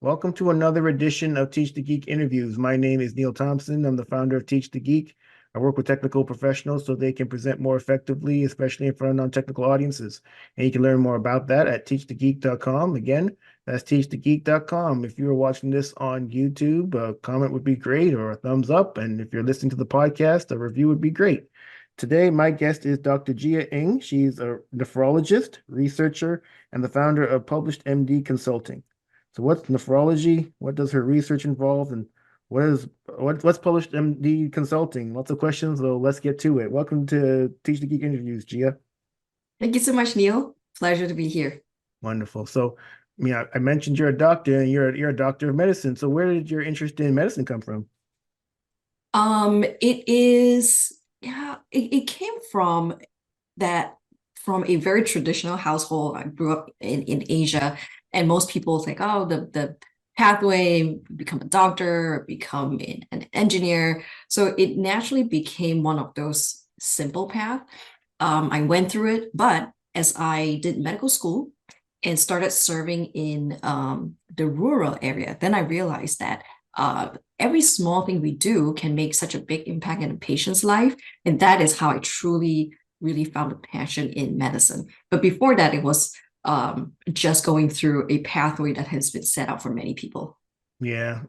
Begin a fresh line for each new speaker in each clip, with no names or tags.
Welcome to another edition of Teach the Geek interviews. My name is Neil Thompson. I'm the founder of Teach the Geek. I work with technical professionals so they can present more effectively, especially in front of non-technical audiences. And you can learn more about that at teachthegeek.com. Again, that's teachthegeek.com. If you're watching this on YouTube, a comment would be great or a thumbs up. And if you're listening to the podcast, a review would be great. Today, my guest is Dr. Jia Ng. She's a nephrologist, researcher, and the founder of PublishedMD Consulting. So what's nephrology? What does her research involve? And what's published MD Consulting? Lots of questions, so let's get to it. Welcome to Teach the Geek interviews, Gia.
Thank you so much, Neil. Pleasure to be here.
Wonderful. So, I mentioned you're a doctor and you're a doctor of medicine. So where did your interest in medicine come from?
It came from a very traditional household. I grew up in Asia, and most people think, oh, the pathway, become a doctor, become an engineer. So it naturally became one of those simple paths. I went through it, but as I did medical school and started serving in the rural area, then I realized that every small thing we do can make such a big impact in a patient's life. And that is how I truly, really found a passion in medicine. But before that, it was just going through a pathway that has been set out for many people.
Yeah,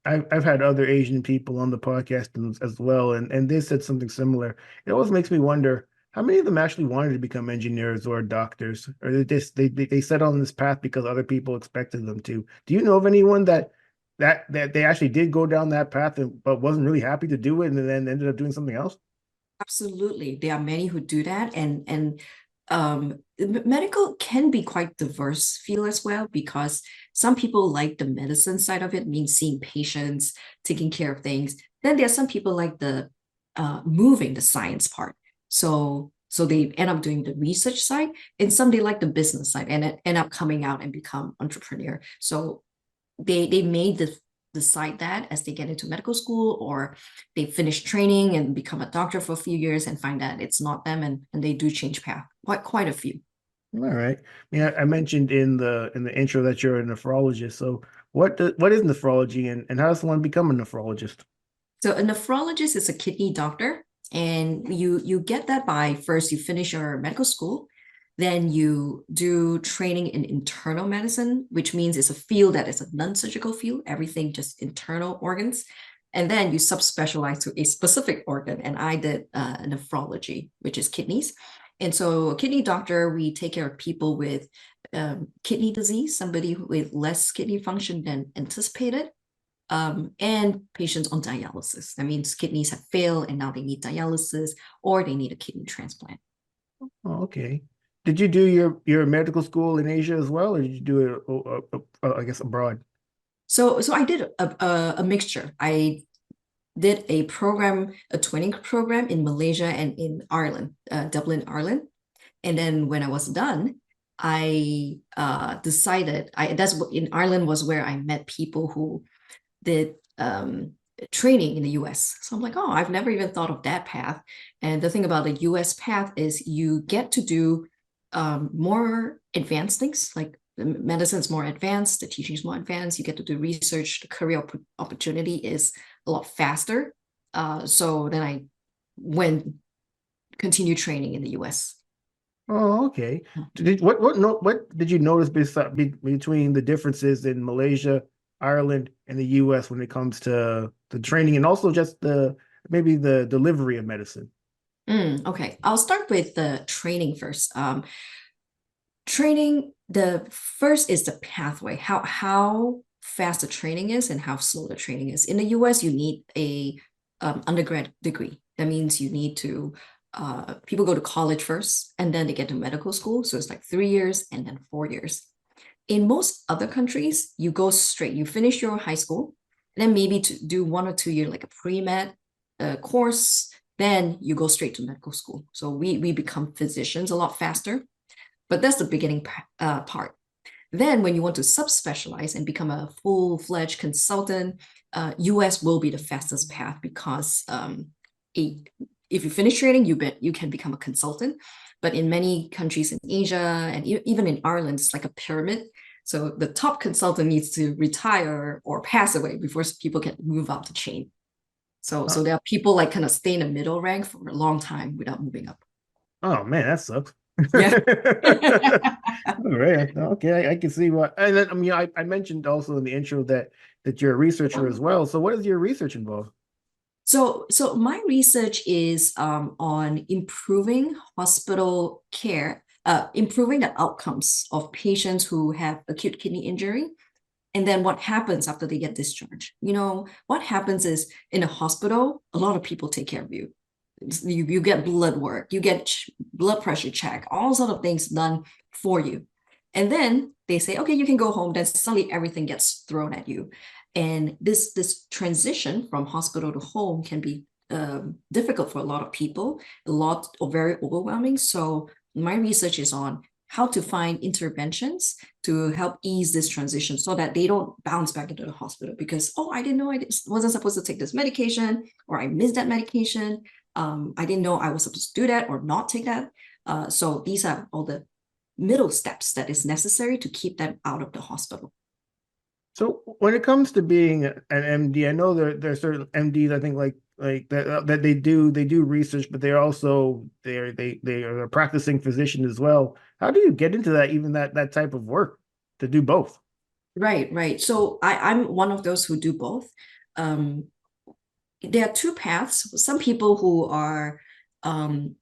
I've had other Asian people on the podcast as well, and they said something similar. It always makes me wonder how many of them actually wanted to become engineers or doctors, or they set on this path because other people expected them to. Do you know of anyone that they actually did go down that path but wasn't really happy to do it and then ended up doing something else?
Absolutely. There are many who do that. Medical can be quite diverse field as well, because some people like the medicine side of it, means seeing patients, taking care of things. Then there are some people like the moving the science part. So they end up doing the research side, and some they like the business side and end up coming out and become entrepreneur. So they may decide that as they get into medical school, or they finish training and become a doctor for a few years and find that it's not them, and they do change path. Quite a few.
All right. I mentioned in the intro that you're a nephrologist. So what is nephrology and how does one become a nephrologist?
So a nephrologist is a kidney doctor, and you get that by first you finish your medical school, then you do training in internal medicine, which means it's a field that is a non-surgical field, everything just internal organs. And then you subspecialize to a specific organ. And I did nephrology, which is kidneys. And so a kidney doctor, we take care of people with kidney disease, somebody with less kidney function than anticipated, and patients on dialysis. That means kidneys have failed and now they need dialysis or they need a kidney transplant.
Oh, okay. Did you do your medical school in Asia as well, or did you do it, I guess, abroad?
So I did a mixture. I did a training program in Malaysia and in Ireland, Dublin, Ireland. And then when I was done, I decided that's what in Ireland was where I met people who did training in the US. So I'm like, oh, I've never even thought of that path. And the thing about the US path is you get to do more advanced things, like the medicine is more advanced, the teaching is more advanced, you get to do research, the career opportunity is a lot faster. So then I went continue training in the US.
Oh, okay. What did you notice between the differences in Malaysia, Ireland, and the US when it comes to the training and also just the maybe the delivery of medicine?
Okay, I'll start with the training first. Training, the first is the pathway, how fast the training is and how slow the training is. In the US, you need a undergrad degree. That means you need to people go to college first and then they get to medical school. So it's like 3 years and then 4 years. In most other countries, you go straight, you finish your high school, and then maybe to do 1 or 2 year like a pre-med course, then you go straight to medical school. So we become physicians a lot faster, but that's the beginning part. Then when you want to subspecialize and become a full-fledged consultant, US will be the fastest path, because if you finish training, you can become a consultant. But in many countries in Asia and even in Ireland, it's like a pyramid. So the top consultant needs to retire or pass away before people can move up the chain. So
Oh,
there are people like kind of stay in the middle rank for a long time without moving up.
oh man, that sucks.
Yeah.
All right. Okay, I can see what. And then, I mean, I mentioned also in the intro that you're a researcher as well. So what does your research involve?
So my research is on improving hospital care, improving the outcomes of patients who have acute kidney injury, and then what happens after they get discharged. What happens is in a hospital, a lot of people take care of you. You get blood work, you get blood pressure check, all sort of things done for you. And then they say, okay, you can go home. Then suddenly everything gets thrown at you. And this transition from hospital to home can be difficult for a lot of people, a lot or very overwhelming. So my research is on how to find interventions to help ease this transition so that they don't bounce back into the hospital because, oh, I didn't know wasn't supposed to take this medication, or I missed that medication. I didn't know I was supposed to do that or not take that. So these are all the middle steps that is necessary to keep them out of the hospital.
So when it comes to being an MD, I know there are certain MDs, I think like that they do research, but they're also they are a practicing physician as well. How do you get into that, even that type of work to do both?
Right. So I'm one of those who do both. Um, there are two paths. Some people who are um,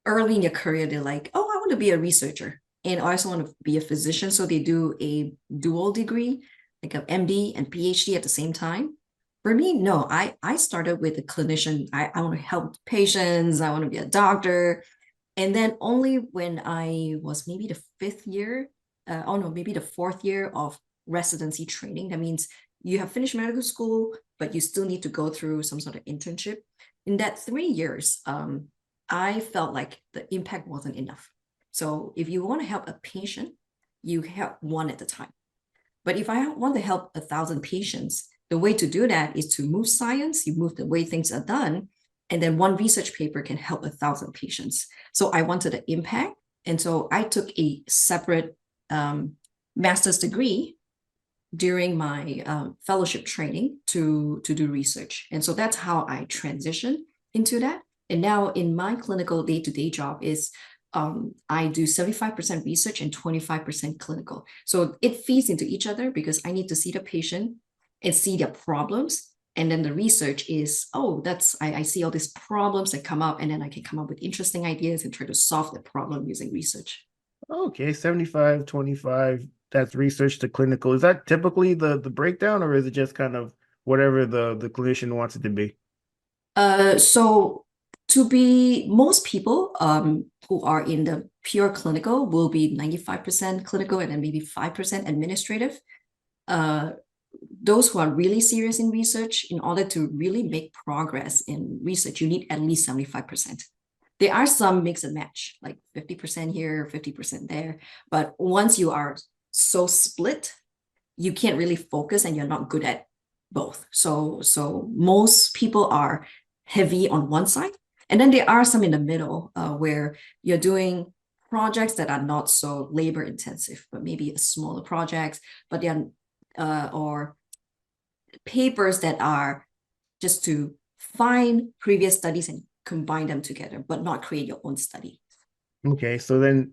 early in your career, they're like, oh, I want to be a researcher and I also want to be a physician. So they do a dual degree, like an MD and PhD at the same time. For me, no, I started with a clinician. I want to help patients. I want to be a doctor. And then only when I was maybe the fifth year, oh no, maybe the fourth year of residency training. That means you have finished medical school, but you still need to go through some sort of internship. In that 3 years, I felt like the impact wasn't enough. So if you want to help a patient, you help one at a time. But if I want to help 1,000 patients, the way to do that is to move science, you move the way things are done, and then one research paper can help 1,000 patients. So I wanted the impact. And so I took a separate master's degree during my fellowship training to do research. And so that's how I transitioned into that. And now in my clinical day-to-day job is I do 75% research and 25% clinical. So it feeds into each other because I need to see the patient and see their problems. And then the research is, oh, I see all these problems that come up, and then I can come up with interesting ideas and try to solve the problem using research.
Okay, 75, 25. That's research to clinical. Is that typically the breakdown, or is it just kind of whatever the clinician wants it to be?
So to be most people who are in the pure clinical will be 95% clinical and then maybe 5% administrative. Uh, those who are really serious in research, in order to really make progress in research, you need at least 75%. There are some mix and match, like 50% here, 50% there. But once you are so split, you can't really focus and you're not good at both. So most people are heavy on one side. And then there are some in the middle where you're doing projects that are not so labor intensive, but maybe smaller projects, but they're or papers that are just to find previous studies and combine them together, but not create your own study.
Okay, so then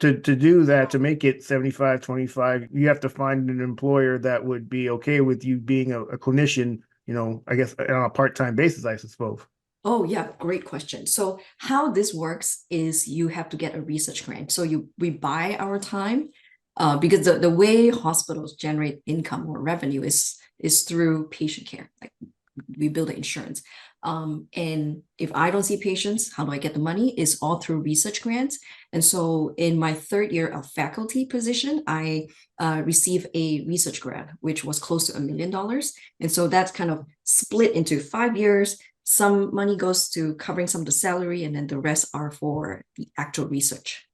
to do that, to make it 75, 25, you have to find an employer that would be okay with you being a clinician, I guess on a part-time basis, I suppose.
Oh, yeah, great question. So how this works is you have to get a research grant. So we buy our time because the way hospitals generate income or revenue is through patient care. Like we build the insurance. And if I don't see patients, how do I get the money? Is all through research grants. And so in my third year of faculty position, I received a research grant, which was close to $1 million. And so that's kind of split into 5 years. Some money goes to covering some of the salary, and then the rest are for the actual research.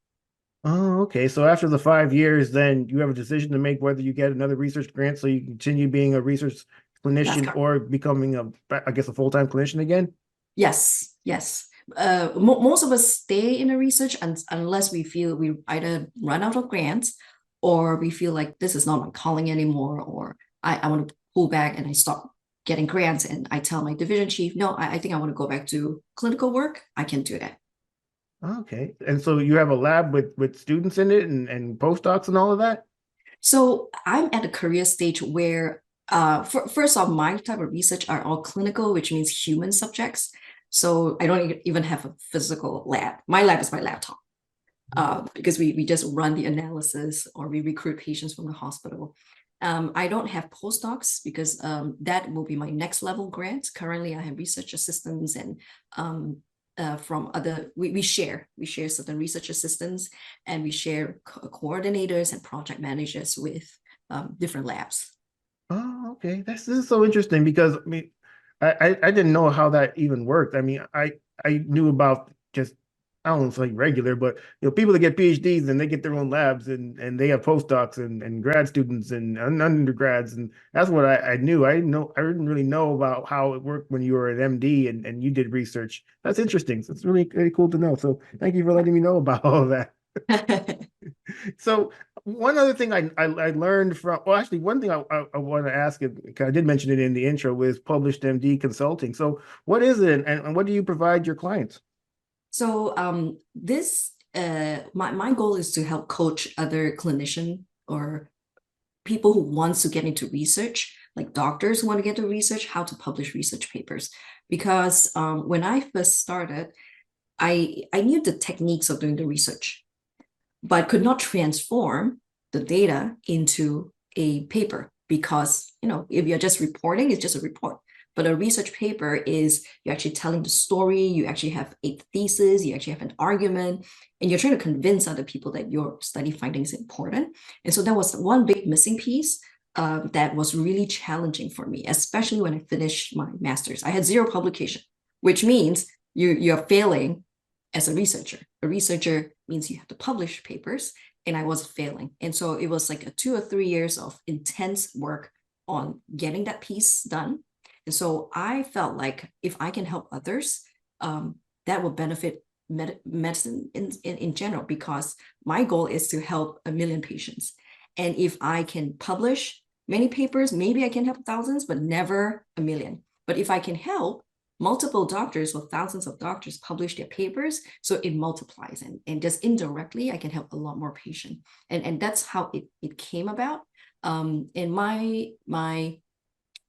Oh, okay. So after the 5 years, then you have a decision to make whether you get another research grant so you continue being a research
That's
clinician
correct.
or becoming I guess, a full-time clinician again.
Yes. Most of us stay in the research unless we feel we either run out of grants or we feel like this is not my calling anymore, or I want to pull back and I stop getting grants and I tell my division chief, no, I think I want to go back to clinical work, I can do that.
Okay. And so you have a lab with students in it and postdocs and all of that?
So I'm at a career stage where, first off, my type of research are all clinical, which means human subjects. So I don't even have a physical lab. My lab is my laptop, because we just run the analysis or we recruit patients from the hospital. I don't have postdocs because that will be my next level grant. Currently, I have research assistants and from other, we share certain research assistants, and we share coordinators and project managers with different labs.
Oh, okay. This is so interesting because I mean, I didn't know how that even worked. I mean, I knew about just I don't know if it's like regular, but people that get PhDs and they get their own labs and they have postdocs and grad students and undergrads and that's what I knew. I didn't really know about how it worked when you were an MD and you did research. That's interesting. So it's really, really cool to know. So thank you for letting me know about all of that. So one other thing I learned from, well, actually, one thing I want to ask, 'cause I did mention it in the intro, was published MD consulting. So what is it and what do you provide your clients?
So this my goal is to help coach other clinician or people who wants to get into research, like doctors who want to get into research, how to publish research papers. Because when I first started, I knew the techniques of doing the research, but could not transform the data into a paper because, if you're just reporting, it's just a report. But a research paper is you're actually telling the story, you actually have a thesis, you actually have an argument, and you're trying to convince other people that your study findings is important. And so that was one big missing piece that was really challenging for me, especially when I finished my master's. I had zero publication, which means you're failing as a researcher. A researcher means you have to publish papers, and I was failing. And so it was like a 2 or 3 years of intense work on getting that piece done. And so I felt like if I can help others, that will benefit medicine in general, because my goal is to help 1 million patients. And if I can publish many papers, maybe I can help thousands, but never 1 million. But if I can help multiple doctors or thousands of doctors publish their papers, so it multiplies, and just indirectly I can help a lot more patients. And that's how it came about. And my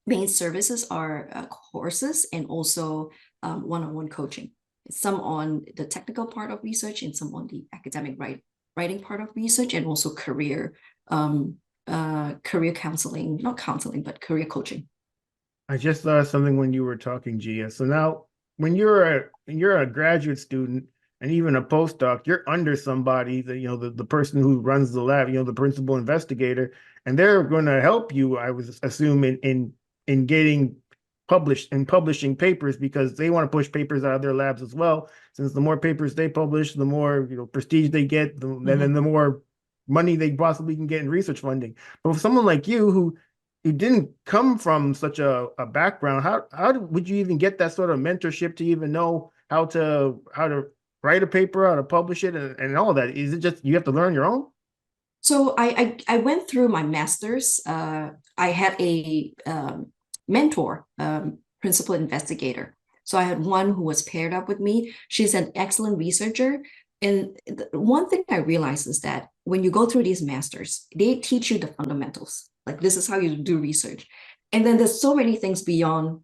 main services are courses and also one-on-one coaching, some on the technical part of research and some on the academic writing part of research, and also career counseling, not counseling, but career coaching.
I just saw something when you were talking, Gia. So now when you're a graduate student and even a postdoc, you're under somebody, the person who runs the lab, the principal investigator, and they're going to help you, I was assuming, in getting published and publishing papers because they want to push papers out of their labs as well. Since the more papers they publish, the more prestige they get, then the more money they possibly can get in research funding. But for someone like you who didn't come from such a background, how would you even get that sort of mentorship to even know how to write a paper, how to publish it, and all that? Is it just you have to learn your own?
So I went through my master's. I had a mentor, principal investigator. So I had one who was paired up with me. She's an excellent researcher. And one thing I realized is that when you go through these masters, they teach you the fundamentals. Like, this is how you do research. And then there's so many things beyond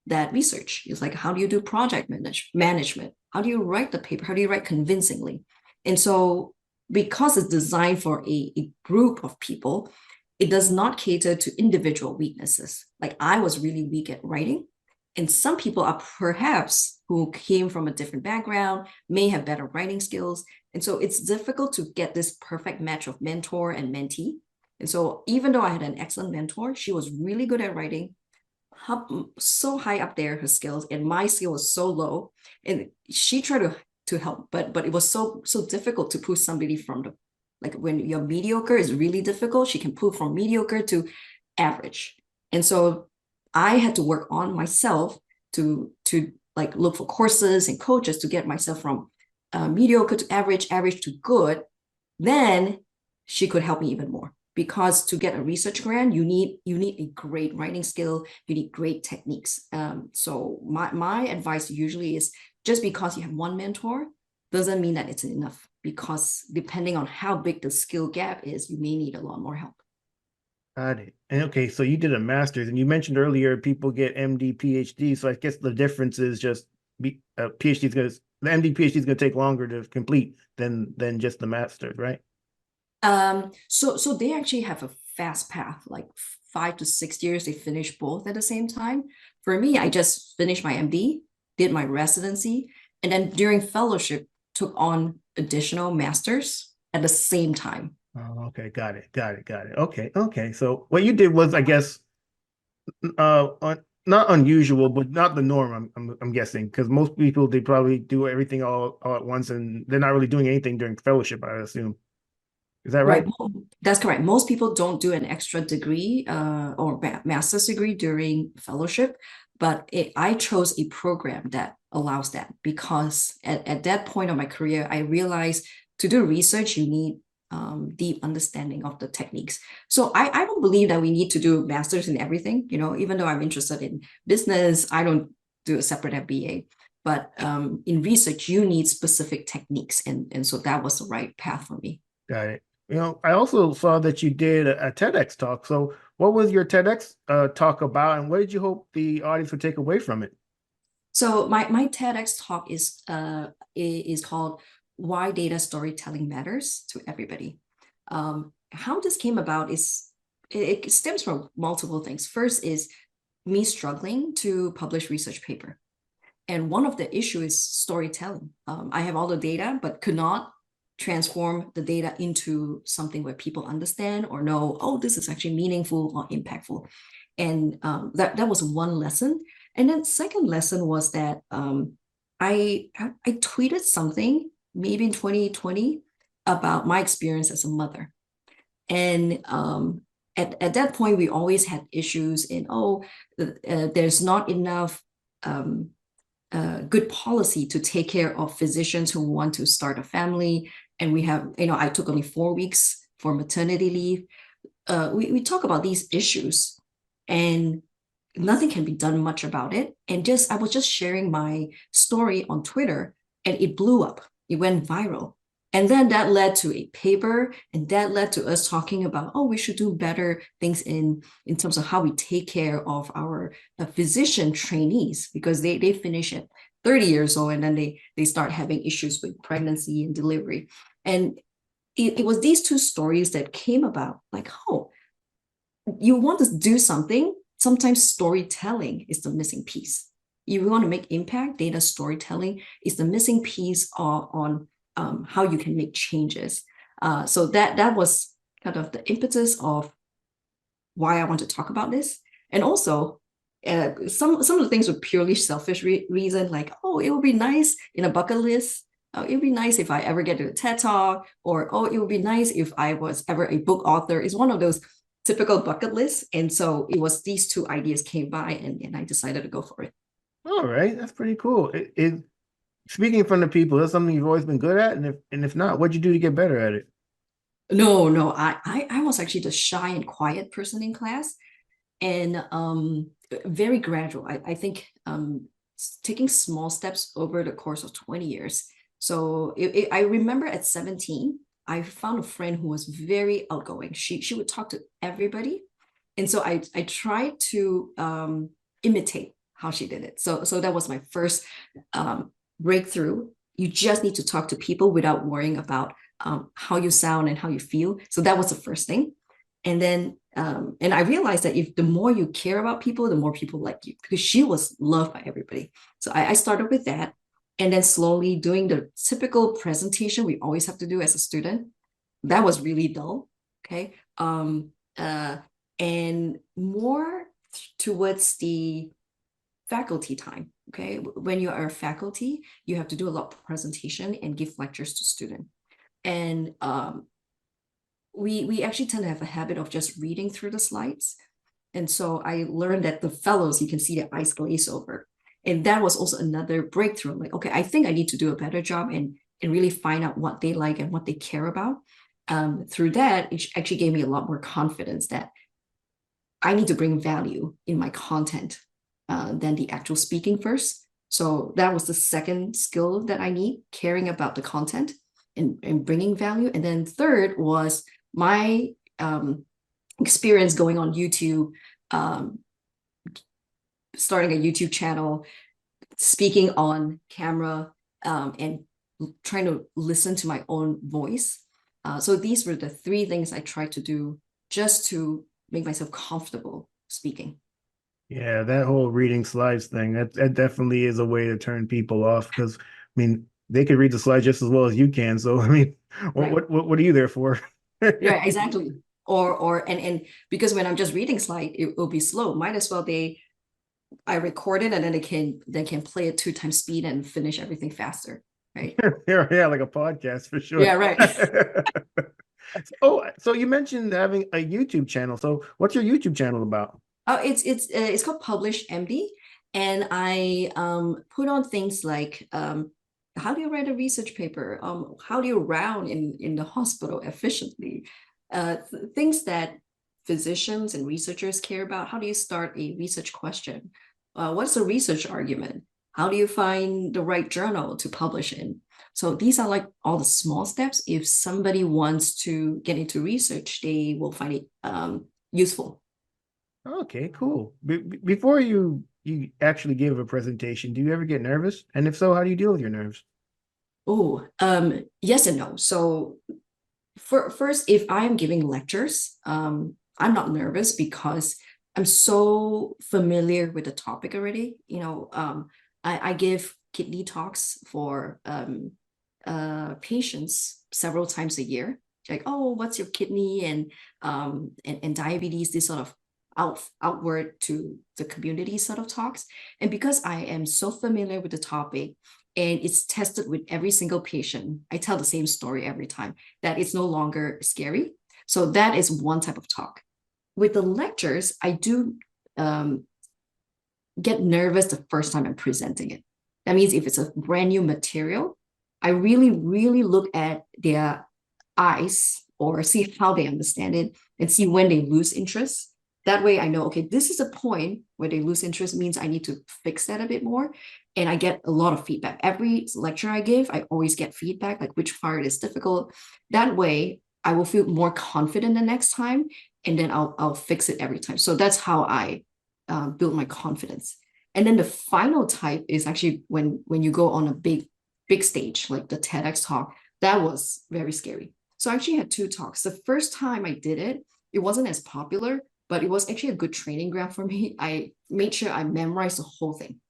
that research. It's like, how do you do project management? How do you write the paper? How do you write convincingly? And so because it's designed for a group of people, it does not cater to individual weaknesses. Like, I was really weak at writing, and some people are perhaps who came from a different background may have better writing skills. And so it's difficult to get this perfect match of mentor and mentee. And so even though I had an excellent mentor, she was really good at writing, so high up there, her skills, and my skill was so low. And she tried to help, but it was so difficult to push somebody from the, like, when you're mediocre is really difficult. She can pull from mediocre to average. And so I had to work on myself to like look for courses and coaches to get myself from mediocre to average to good. Then she could help me even more. Because to get a research grant, you need a great writing skill, you need great techniques. So my advice usually is, just because you have one mentor doesn't mean that it's enough, because depending on how big the skill gap is, you may need a lot more help.
Got it. And okay, so you did a master's, and you mentioned earlier people get MD, PhD. So I guess the difference is just PhD is going to the MD, PhD is going to take longer to complete than just the master's, right?
So they actually have a fast path, like 5 to 6 years. They finish both at the same time. For me, I just finished my MD, did my residency, and then during fellowship took on additional masters at the same time.
Oh, okay, got it, got it, got it. Okay, okay. So what you did was, I guess, not unusual, but not the norm. I'm guessing, because most people, they probably do everything all at once, and they're not really doing anything during fellowship, I assume. Is that right?
Right. That's correct. Most people don't do an extra degree or master's degree during fellowship, but I chose a program that allows that, because at that point of my career, I realized to do research, you need deep understanding of the techniques. So I don't believe that we need to do masters in everything. Even though I'm interested in business, I don't do a separate MBA. But in research, you need specific techniques. And so that was the right path for me.
Got it. I also saw that you did a TEDx talk. So what was your TEDx talk about, and what did you hope the audience would take away from it?
So my TEDx talk is called "Why Data Storytelling Matters to Everybody." How this came about is, it stems from multiple things. First is me struggling to publish research paper, and one of the issue is storytelling. I have all the data, but could not transform the data into something where people understand or know, oh, this is actually meaningful or impactful. And that was one lesson. And then second lesson was that I tweeted something maybe in 2020 about my experience as a mother. And at that point, we always had issues in, there's not enough good policy to take care of physicians who want to start a family. And we have, I took only 4 weeks for maternity leave. We talk about these issues, and nothing can be done much about it. And I was just sharing my story on Twitter, and it blew up. It went viral. And then that led to a paper, and that led to us talking about, we should do better things in terms of how we take care of our physician trainees, because they finish at 30 years old, and then they start having issues with pregnancy and delivery. And it was these two stories that came about, like, you want to do something, sometimes storytelling is the missing piece. You want to make impact, data storytelling is the missing piece on how you can make changes. So that was kind of the impetus of why I want to talk about this. And also, some of the things were purely selfish reason, like, it would be nice in a bucket list. It would be nice if I ever get to a TED Talk, or it would be nice if I was ever a book author. It's one of those typical bucket lists. And so it was these two ideas came by, and I decided to go for it.
All right, that's pretty cool. Speaking from the people, that's something you've always been good at, and if not, what'd you do to get better at it?
No, I was actually the shy and quiet person in class, and very gradual. I think taking small steps over the course of 20 years. So I remember at 17, I found a friend who was very outgoing. She would talk to everybody. And so I tried to imitate how she did it. So that was my first breakthrough. You just need to talk to people without worrying about how you sound and how you feel. So that was the first thing. And then and I realized that if the more you care about people, the more people like you, because she was loved by everybody. So I started with that, and then slowly doing the typical presentation we always have to do as a student. That was really dull. Okay. And more towards the faculty time. Okay. When you are a faculty, you have to do a lot of presentation and give lectures to students. And we actually tend to have a habit of just reading through the slides. And so I learned that the fellows, you can see their eyes glaze over. And that was also another breakthrough. I'm like, okay, I think I need to do a better job and really find out what they like and what they care about. through that, it actually gave me a lot more confidence that I need to bring value in my content than the actual speaking first. So that was the second skill that I need, caring about the content and bringing value. And then third was my experience going on YouTube, starting a YouTube channel, speaking on camera, and trying to listen to my own voice. So these were the three things I tried to do just to make myself comfortable speaking.
Yeah, that whole reading slides thing, that definitely is a way to turn people off because I mean they could read the slides just as well as you can. So I mean,
Right.
what are you there for?
Yeah, exactly. Or and because when I'm just reading slide, it will be slow. Might as well I record it and then they can play it 2 times speed and finish everything faster. Right.
Yeah, like a podcast for sure.
Yeah, right.
Oh, so you mentioned having a YouTube channel. So what's your YouTube channel about?
Oh, it's called PublishedMD, and I put on things like how do you write a research paper? How do you round in the hospital efficiently? Things that physicians and researchers care about. How do you start a research question? What's a research argument? How do you find the right journal to publish in? So these are like all the small steps. If somebody wants to get into research, they will find it useful.
Okay, cool. Before you actually give a presentation, do you ever get nervous? And if so, how do you deal with your nerves?
Oh, yes and no. So first, if I'm giving lectures, I'm not nervous because I'm so familiar with the topic already. I give kidney talks for patients several times a year. Like, oh, what's your kidney and diabetes, this sort of outward to the community sort of talks. And because I am so familiar with the topic and it's tested with every single patient, I tell the same story every time that it's no longer scary. So that is one type of talk. With the lectures, I do get nervous the first time I'm presenting it. That means if it's a brand new material, I really, really look at their eyes or see how they understand it and see when they lose interest. That way I know, okay, this is a point where they lose interest means I need to fix that a bit more. And I get a lot of feedback. Every lecture I give, I always get feedback, like which part is difficult. That way I will feel more confident the next time and then I'll fix it every time. So that's how I build my confidence. And then the final type is actually when you go on a big stage, like the TEDx talk, that was very scary. So I actually had 2 talks. The first time I did it, it wasn't as popular, but it was actually a good training ground for me. I made sure I memorized the whole thing.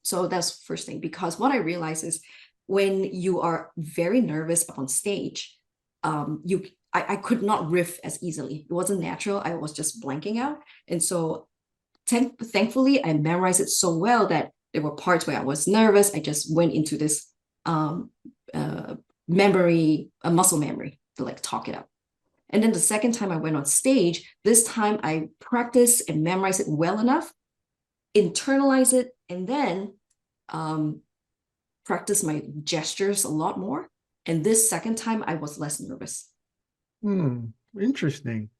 So that's the first thing, because what I realized is when you are very nervous up on stage, I could not riff as easily. It wasn't natural. I was just blanking out. And so thankfully, I memorized it so well that there were parts where I was nervous. I just went into this um, muscle memory to like talk it out. And then the second time I went on stage, this time I practiced and memorized it well enough, internalize it, and then practice my gestures a lot more. And this second time I was less nervous.
Interesting.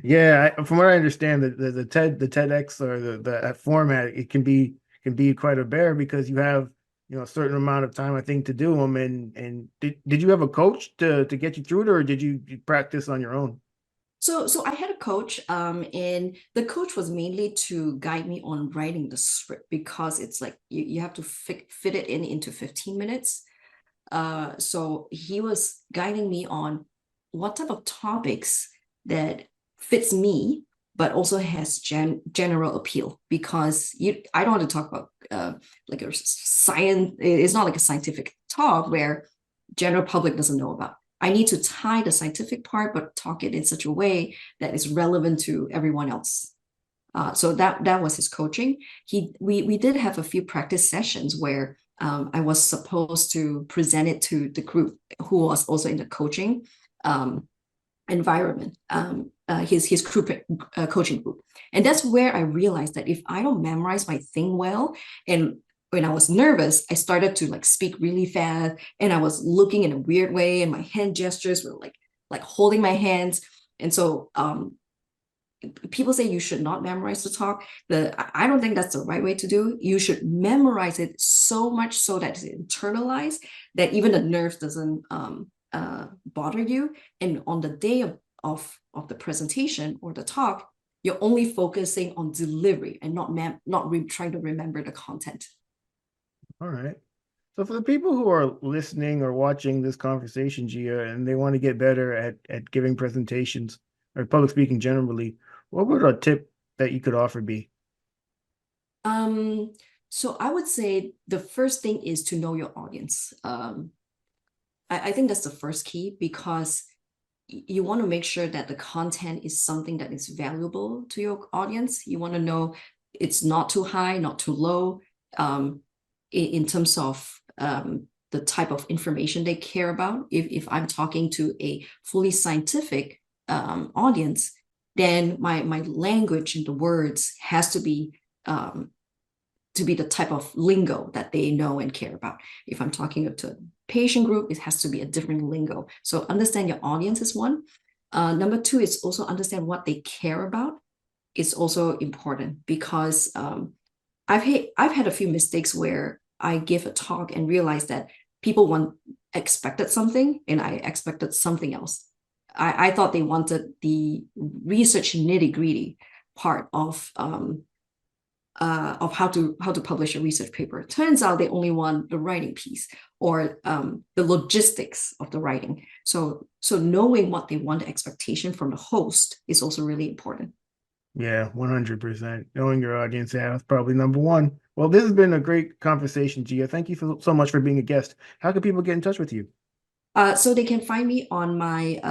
Yeah, from what I understand, the TEDx or the format, it can be quite a bear because you have a certain amount of time I think to do them. And did you have a coach to get you through it, or did you practice on your own?
So I had a coach, and the coach was mainly to guide me on writing the script because it's like you have to fit it into 15 minutes. So he was guiding me on what type of topics that fits me, but also has general appeal because I don't want to talk about like a science. It's not like a scientific talk where general public doesn't know about. I need to tie the scientific part, but talk it in such a way that is relevant to everyone else. So that was his coaching. We did have a few practice sessions where I was supposed to present it to the group who was also in the coaching environment, his group coaching group, and that's where I realized that if I don't memorize my thing well and when I was nervous, I started to like speak really fast, and I was looking in a weird way, and my hand gestures were like holding my hands. And so people say you should not memorize the talk. I don't think that's the right way to do. You should memorize it so much so that it's internalized, that even the nerves doesn't bother you. And on the day of the presentation or the talk, you're only focusing on delivery and not trying to remember the content.
All right. So for the people who are listening or watching this conversation, Jia, and they want to get better at giving presentations or public speaking generally, what would a tip that you could offer be?
So I would say the first thing is to know your audience. I think that's the first key, because you want to make sure that the content is something that is valuable to your audience. You want to know it's not too high, not too low, in terms of the type of information they care about. If I'm talking to a fully scientific audience, then my language and the words has to be the type of lingo that they know and care about. If I'm talking to a patient group, it has to be a different lingo. So understand your audience is one. Number two is also understand what they care about. It's also important, because I've had a few mistakes where I give a talk and realize that people expected something and I expected something else. I thought they wanted the research nitty-gritty part of how to publish a research paper. Turns out they only want the writing piece, or the logistics of the writing. So knowing what they want, the expectation from the host, is also really important.
Yeah, 100%. Knowing your audience, yeah, that's probably number one. Well, this has been a great conversation, Jia. Thank you so much for being a guest. How can people get in touch with you?
So they can find me on my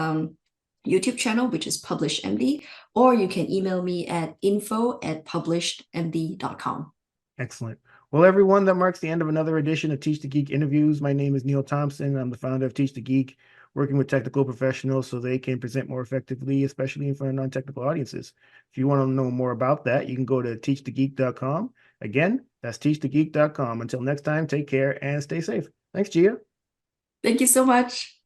YouTube channel, which is PublishedMD, or you can email me at info@publishedmd.com.
Excellent. Well, everyone, that marks the end of another edition of Teach the Geek interviews. My name is Neil Thompson. I'm the founder of Teach the Geek, working with technical professionals so they can present more effectively, especially in front of non-technical audiences. If you want to know more about that, you can go to teachthegeek.com. Again, that's teachthegeek.com. Until next time, take care and stay safe. Thanks, Gia.
Thank you so much.